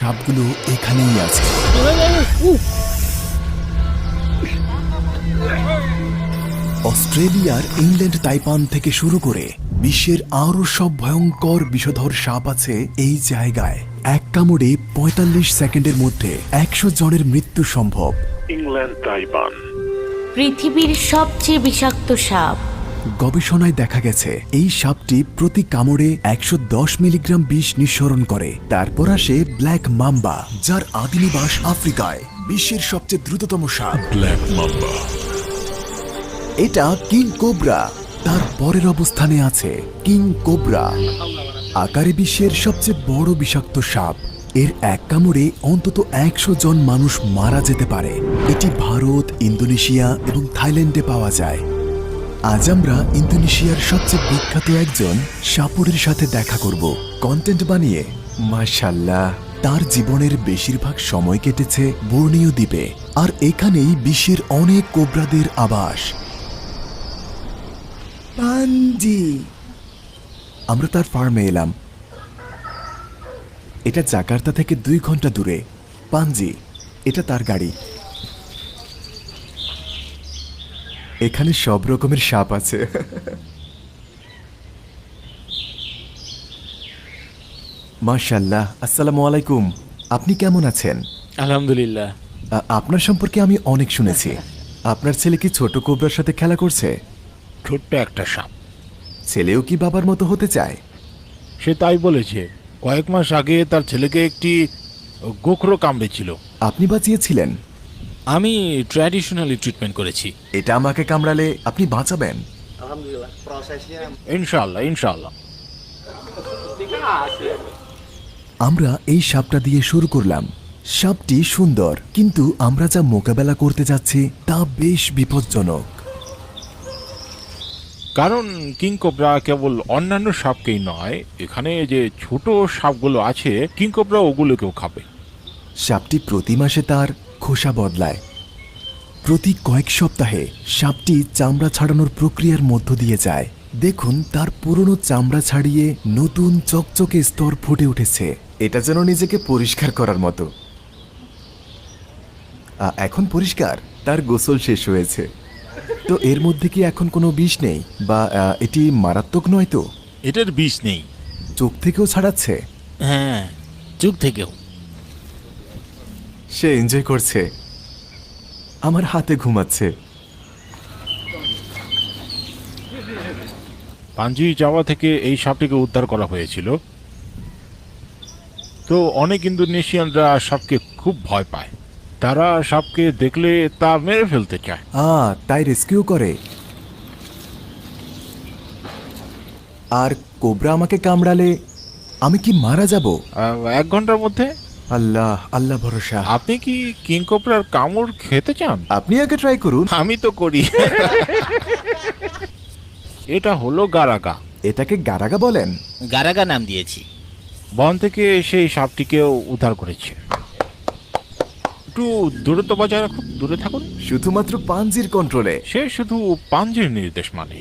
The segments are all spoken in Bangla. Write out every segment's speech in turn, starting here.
সাপগুলো এখানেই আছে। অস্ট্রেলিয়ার ইংল্যান্ড তাইপান থেকে শুরু করে বিশ্বের আরো সব ভয়ঙ্কর বিষধর সাপ আছে এই জায়গায়। এক কামড়ে ৪৫ সেকেন্ডের মধ্যে ১০০ জনের মৃত্যু সম্ভব। ইংল্যান্ড তাইপান পৃথিবীর সবচেয়ে বিষাক্ত সাপ। গবেষণায় দেখা গেছে এই সাপটি প্রতি কামড়ে ১১০ মিলিগ্রাম বিষ নিঃসরণ করে। তারপর আসে ব্ল্যাক মাম্বা, যার আদি নিবাস আফ্রিকায়। বিশ্বের সবচেয়ে দ্রুততম সাপ ব্ল্যাক মাম্বা। এটা কিং কোবরা। তার পরের অবস্থানে আছে কিং কোবরা, আকারে বিশ্বের সবচেয়ে বড় বিষাক্ত সাপ। এর এক কামড়ে অন্তত ১০০ জন মানুষ মারা যেতে পারে। এটি ভারত, ইন্দোনেশিয়া এবং থাইল্যান্ডে পাওয়া যায়। আজ আমরা ইন্দোনেশিয়ার সবচেয়ে বিখ্যাত একজন সাপুরের সাথে দেখা করব কন্টেন্ট বানিয়ে। মাশাআল্লাহ, তার জীবনের বেশিরভাগ সময় কেটেছে বোর্নিও দ্বীপে, আর এখানেই বিশ্বের অনেক কোবরাদের আবাস। পাঞ্জি। আমরা তার ফার্মে এলাম। এটা জাকার্তা থেকে ২ ঘন্টা দূরে। পাঞ্জি, এটা তার গাড়ি। এখানে সব রকমের সাপ আছে। মাশাআল্লাহ। আসসালামু আলাইকুম। আপনি কেমন আছেন? আলহামদুলিল্লাহ। আপনার সম্পর্কে আমি অনেক শুনেছি। আপনার ছেলে কি ছোট কোবরার সাথে খেলা করছে? ছোট্ট একটা সাপ। ছেলেও কি বাবার মতো হতে চায়? সে তাই বলেছে। কয়েক মাস আগে তার ছেলেকে একটি গোখরো কামড়েছিল। আপনি বাঁচিয়েছিলেন? আমি ট্র্যাডিশনালি ট্রিটমেন্ট করেছি। এটা আমাকে কামড়ালে আপনি বাঁচাবেন? ইনশাআল্লাহ, ইনশাআল্লাহ। আমরা এই সাপটা দিয়ে শুরু করলাম। সাপটি সুন্দর, কিন্তু আমরা যা মোকাবেলা করতে যাচ্ছি তা বেশ বিপজ্জনক। কারণ কিং কোবরা কেবল অন্যান্য সাপকেই নয়, এখানে যে ছোট সাপগুলো আছে কিং কোবরা ওগুলোকেও খাবে। সাপটি প্রতি মাসে তার খোসা বদলায়। প্রতি কয়েক সপ্তাহে সাপটি চামড়া ছাড়ানোর প্রক্রিয়ার মধ্য দিয়ে যায়। দেখুন, তার পুরনো চামড়া ছাড়িয়ে নতুন চকচকে স্তর ফুটে উঠেছে। এটা যেন নিজেকে পরিষ্কার করার মতো। এখন পরিষ্কার। তার গোসল শেষ হয়েছে। তো এর মধ্যে কি এখন কোনো বিষ নেই? বা এটি মারাত্মক নয় তো? এটার বিষ নেই। চোখ থেকেও ছাড়াচ্ছে? হ্যাঁ, চোখ থেকেও। সে এনজয় করছে। আমার হাতে ঘুমাচ্ছে। পাঞ্জি যাওয়া থেকে এই সাপটিকে উদ্ধার করা হয়েছিল। তো অনেক ইন্দোনেশিয়ানরা সাপকে খুব ভয় পায়। তারা সাপকে দেখলে তা মেরে ফেলতে চায়। তাই রেস্কিউ করে। আর কোবরা আমাকে কামড়ালে আমি কি মারা যাব? 1 ঘন্টার মধ্যে। আল্লাহ, আল্লাহ ভরসা। আপনি কি কিং কোবরার কামড় খেতে চান? আপনি আগে ট্রাই করুন। আমি তো করি। এটা হলো গারাগা। এটাকে গারাগা বলেন? গারাগা নাম দিয়েছি। বন থেকে সেই সাপটিকেও উদ্ধার করেছে। একটু দূরত্ব বজায় রাখুন, দূরে থাকুন। শুধুমাত্র পাঞ্জির কন্ট্রোলে। সে শুধু পাঞ্জির নির্দেশ মানে।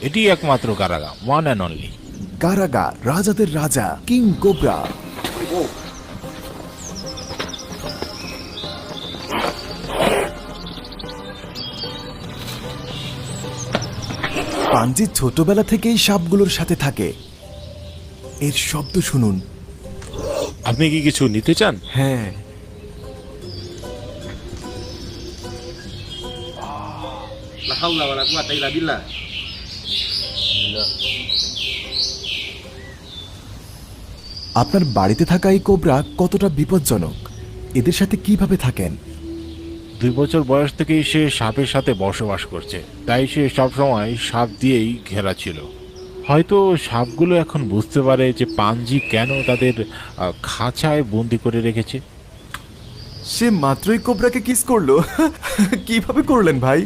এটি একমাত্র গারাগা, ওয়ান অ্যান্ড অনলি। গারাগা, রাজাদের রাজা, কিং কোবরা। পাঞ্জি ছোটবেলা থেকেই সাপগুলোর সাথে থাকে। এর শব্দ শুনুন। আপনি কি কিছু নিতে চান? হ্যাঁ। আপনার বাড়িতে থাকা এই কোবরা কতটা বিপজ্জনক? এদের সাথে কিভাবে থাকেন? 2 বছর বয়স থেকেই সে সাপের সাথে বসবাস করছে, তাই সে সবসময় সাপ দিয়েই ঘেরা ছিল। হয়তো সাপগুলো এখন বুঝতে পারে যে পাঞ্জি কেন তাদের খাঁচায় বন্দি করে রেখেছে। সে মাত্রই কোবরাকে কিস করলো। কিভাবে করলেন ভাই?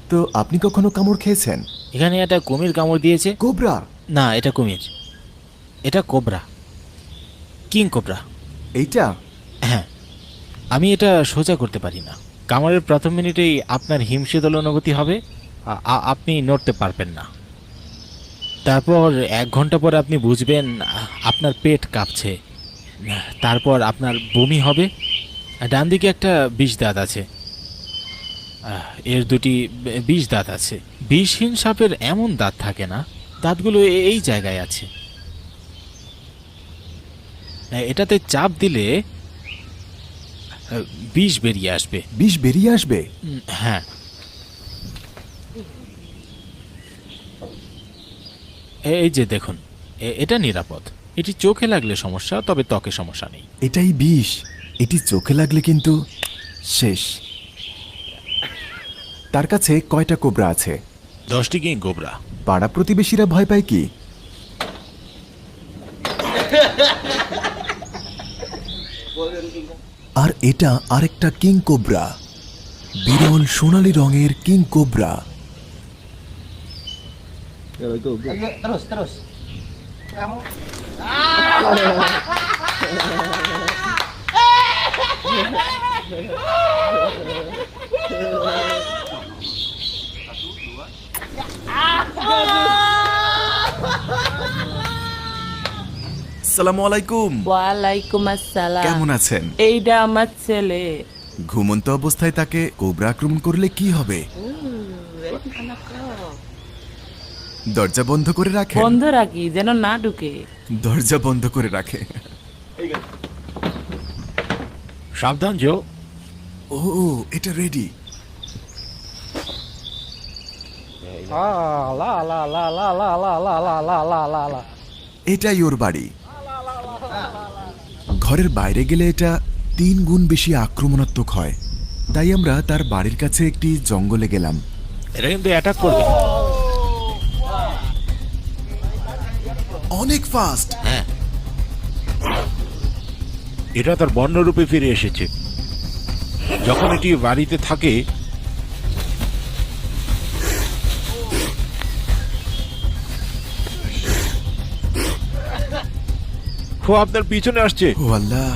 তো আপনি কখনো কামড় খেয়েছেন? এখানে একটা কুমির কামড় দিয়েছে। কোবরা? না, এটা কুমির। এটা কোবরা, কিং কোবরা। এইটা? হ্যাঁ, আমি এটা সোজা করতে পারি না। কামড়ের প্রথম মিনিটেই আপনার হিমশীতল অনুভূতি হবে, আপনি নড়তে পারবেন না। তারপর 1 ঘন্টা পর আপনি বুঝবেন আপনার পেট কাঁপছে। তারপর আপনার বমি হবে। ডান দিকে একটা বিষ দাঁত আছে, এর 2টি বিষ দাঁত আছে। বিষহীন সাপের এমন দাঁত থাকে না, দাঁতগুলো এই জায়গায় আছে। এটাতে চাপ দিলে বিষ বেরিয়ে আসবে। বিষ বেরিয়ে আসবে? হ্যাঁ, এই যে দেখুন, এটা নিরাপদ। এটি চোখে লাগলে সমস্যা, তবে ত্বকে সমস্যা নেই। এটাই বিষ। এটি চোখে লাগলে কিন্তু শেষ। তার কাছে কয়টা কোবরা আছে? 10টি কিং কোবরা। পাড়া প্রতিবেশীরা ভয় পায় কি? আর এটা আরেকটা কিং কোবরা, বিরল সোনালী রঙের কিং কোবরা। আসসালামু আলাইকুম। ওয়ালাইকুম আসসালাম। কেমন আছেন? এইটা আমার ছেলে। ঘুমন্ত অবস্থায় তাকে কোবরা আক্রমণ করলে কি হবে? দরজা বন্ধ করে রাখে। বন্ধ রাখি যেন না ঢুকে। দরজা বন্ধ করে রাখে। সাবধান জো। ও, এটা রেডি। এটাই ওর বাড়ি। ঘরের বাইরে গেলে এটা 3 গুণ বেশি আক্রমণাত্মক হয়। তাই আমরা তার বাড়ির কাছে একটি জঙ্গলে গেলাম। এটা কিন্তু অ্যাটাক করবে। অনেক ফাস্ট। হ্যাঁ, এটা তার বন্যরূপে ফিরে এসেছে। যখন এটি বাড়িতে থাকে ও আপনার পিছনে আসছে। ও আল্লাহ!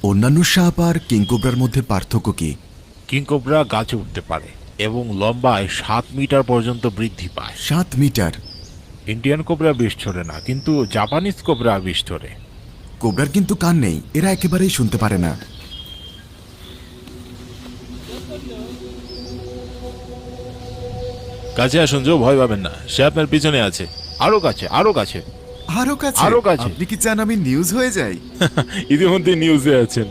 অন্যান্য সাপ আর কিংকোবরার মধ্যে পার্থক্য কি? কিংকোবরা গাছে উঠতে পারে এবং লম্বায় 7 মিটার পর্যন্ত বৃদ্ধি পায়। 7 মিটার? ইন্ডিয়ান কোবরা বিষ ছড়ে না, কিন্তু জাপানিজ কোবরা বিষ ছড়ে। কোবরার কিন্তু কান নেই, এরা একেবারেই শুনতে পারে না। কাছে আসুন জো, ভয় পাবেন না, সে আপনার পিছনে আছে। আরো কাছে, আরো কাছে। আরো কাছে? আরো কাছে। আপনি কি চান আমি নিউজ হয়ে যাই? ইতিমধ্যে নিউজে আছেন।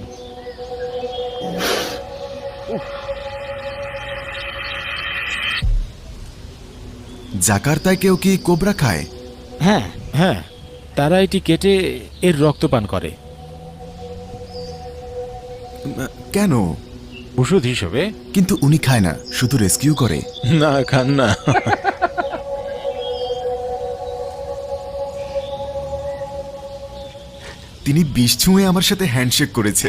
জাকার্তায় কেউ কি কোবরা খায়? হ্যাঁ, হ্যাঁ, তারা এটি কেটে এর রক্তপান করে। কেন? ওষুধ হিসেবে। কিন্তু উনি খায় না, শুধু রেস্কিউ করে। না, খান না। তিনি বিষ ছুঁয়ে আমার সাথে হ্যান্ডশেক করেছে।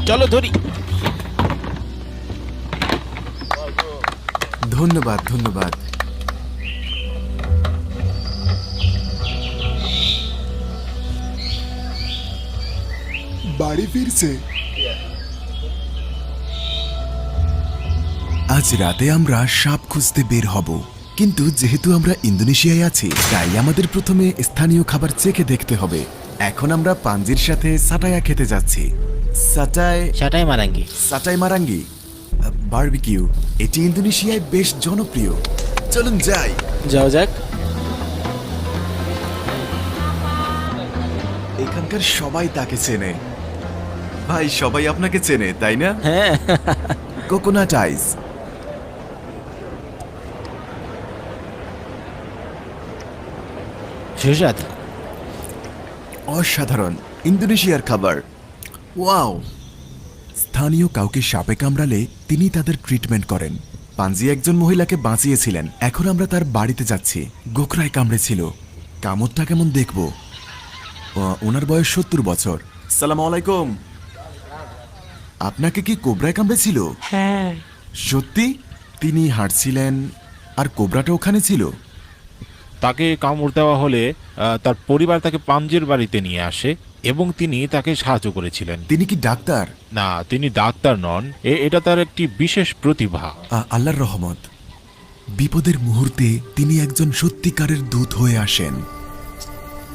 চলো ধরি। ধন্যবাদ, ধন্যবাদ। বাড়ি ফিরছে। আজ রাতে আমরা সাপ খুঁজতে বের হব, কিন্তু যেহেতু আমরা ইন্দোনেশিয়ায় আছি তাই আমাদের প্রথমে স্থানীয় খাবার চেখে দেখতে হবে। এখন আমরা পাঞ্জির সাথে সাটায়া খেতে যাচ্ছি। সাটাই মারাঙ্গি। সাটাই মারাঙ্গি বারবিকিউ, এটি ইন্দোনেশিয়ায় বেশ জনপ্রিয়। চলুন যাই। যাও যাক। এখানকার সবাই তাকে চেনে। ভাই, সবাই আপনাকে চেনে, তাই না? হ্যাঁ। কোকোনাট আইস। সুস্বাদ। অসাধারণ ইন্দোনেশিয়ার খাবার। ওয়াও! স্থানীয় কাউকে সাপে কামড়ালে তিনি তাদের ট্রিটমেন্ট করেন। পাঞ্জি একজন মহিলাকে বাঁচিয়েছিলেন। এখন আমরা তার বাড়িতে যাচ্ছি। গোখরায় কামড়েছিল। কামড়টা কেমন দেখব। ওনার বয়স 70 বছর। সালাম আলাইকুম। আপনাকে কি কোবরায় কামড়েছিল? হ্যাঁ। সত্যি? তিনি হাঁটছিলেন আর কোবরাটা ওখানে ছিল? তাকে কামড় দেওয়া হলে তার পরিবার তাকে পাঞ্জির বাড়িতে নিয়ে আসে এবং তিনি তাকে সাহায্য করেছিলেন। তিনি কি ডাক্তার? না, তিনি ডাক্তার নন। এটা তার একটি বিশেষ প্রতিভা। আল্লাহর রহমত। বিপদের মুহূর্তে তিনি একজন সত্যিকারের দূত হয়ে আসেন।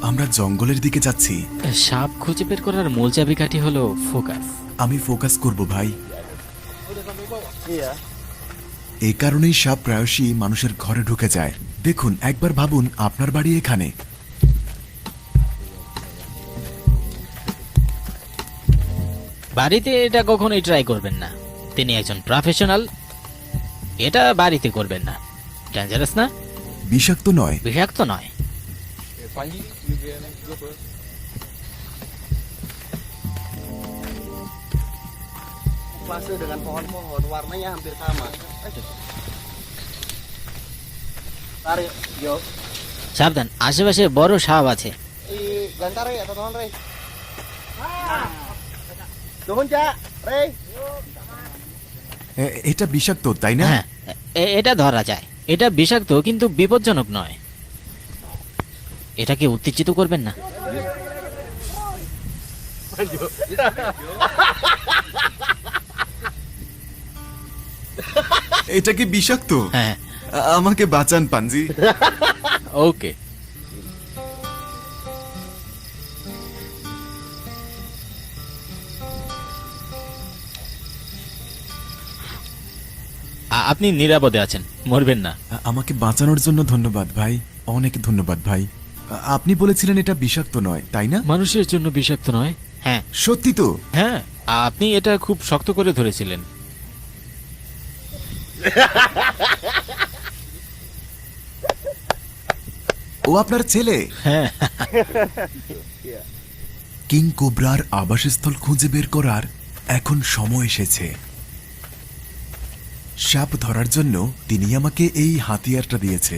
আমরা জঙ্গলের দিকে যাচ্ছি। সাপ খুঁজে বের করার মূল চাবিকাঠি হলো ফোকাস। আমি ফোকাস করব ভাই। এই কারণেই সাপ প্রায়শই মানুষের ঘরে ঢুকে যায়। দেখুন, একবার ভাবুন আপনার বাড়ি এখানে। বাড়িতে এটা কখনোই ট্রাই করবেন না। তিনি একজন প্রফেশনাল। এটা বাড়িতে করবেন না। ডেঞ্জারাস না? বিষাক্ত নয়। বিষাক্ত নয়। Fase dengan pohon-pohon warnanya hampir sama. Tarik, yo. সাবধান, আশেপাশে বড় সাপ আছে। Gantar ya, teman-teman, Rey. Tuhun, Cak. Rey. এটা বিষাক্ত, তাই না? হ্যাঁ, এটা ধরা যায়। এটা বিষাক্ত কিন্তু বিপজ্জনক নয়। এটাকে উত্তেজিত করবেন না। এটা কি বিষাক্ত? হ্যাঁ। আমাকে বাঁচান পাঞ্জি। ওকে। আপনি নিরাপদে আছেন, মরবেন না। আমাকে বাঁচানোর জন্য ধন্যবাদ ভাই, অনেক ধন্যবাদ ভাই। আপনি বলেছিলেন এটা বিষাক্ত নয়, তাই না? মানুষের জন্য বিষাক্ত নয়। হ্যাঁ সত্যি তো? হ্যাঁ, আপনি এটা খুব শক্ত করে ধরেছিলেন। ও আপনার ছেলে? হ্যাঁ। কিং কোবরার আবাসস্থল খুঁজে বের করার এখন সময় এসেছে। সাপ ধরার জন্য তিনি আমাকে এই হাতিয়ারটা দিয়েছে।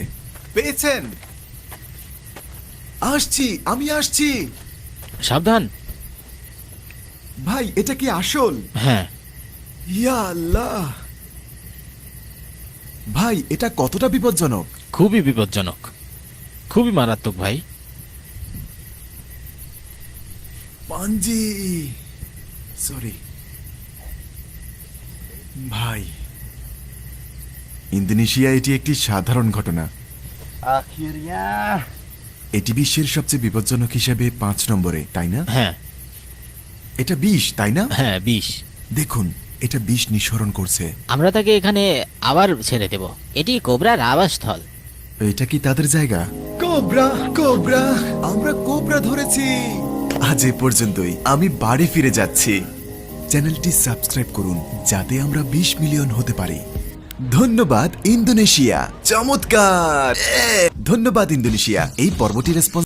পেয়েছেন? আসছি, আমি আসছি। সাবধান। ভাই, এটা কি আসল? হ্যাঁ। ইয়া আল্লাহ! ভাই, এটা কতটা বিপজ্জনক? খুবই বিপজ্জনক, খুবই মারাত্মক ভাই। পাঞ্জি, সরি ভাই। ইন্দোনেশিয়া এটি একটি সাধারণ ঘটনা। Akhirnya. এটি বিশ্বের সবচেয়ে বিপজ্জনক হিসেবে 5 নম্বরে, তাই না? হ্যাঁ এটা বিষ, তাই না? হ্যাঁ, বিষ। দেখুন, এটা বিষ নিঃসরণ করছে। আমরা তাকে এখানে আবার ছেড়ে দেব। এটি কোবরার আবাসস্থল। এটা কি তাদের জায়গা? কোবরা, কোবরা, আমরা কোবরা ধরেছি। আজ এ পর্যন্তই। আমি বাড়ি ফিরে যাচ্ছি। চ্যানেলটি সাবস্ক্রাইব করুন যাতে আমরা 20 মিলিয়ন হতে পারি। ধন্যবাদ ইন্দোনেশিয়া। চমৎকার! ধন্যবাদ ইন্দোনেশিয়া। এই পর্বটি রেসপন্স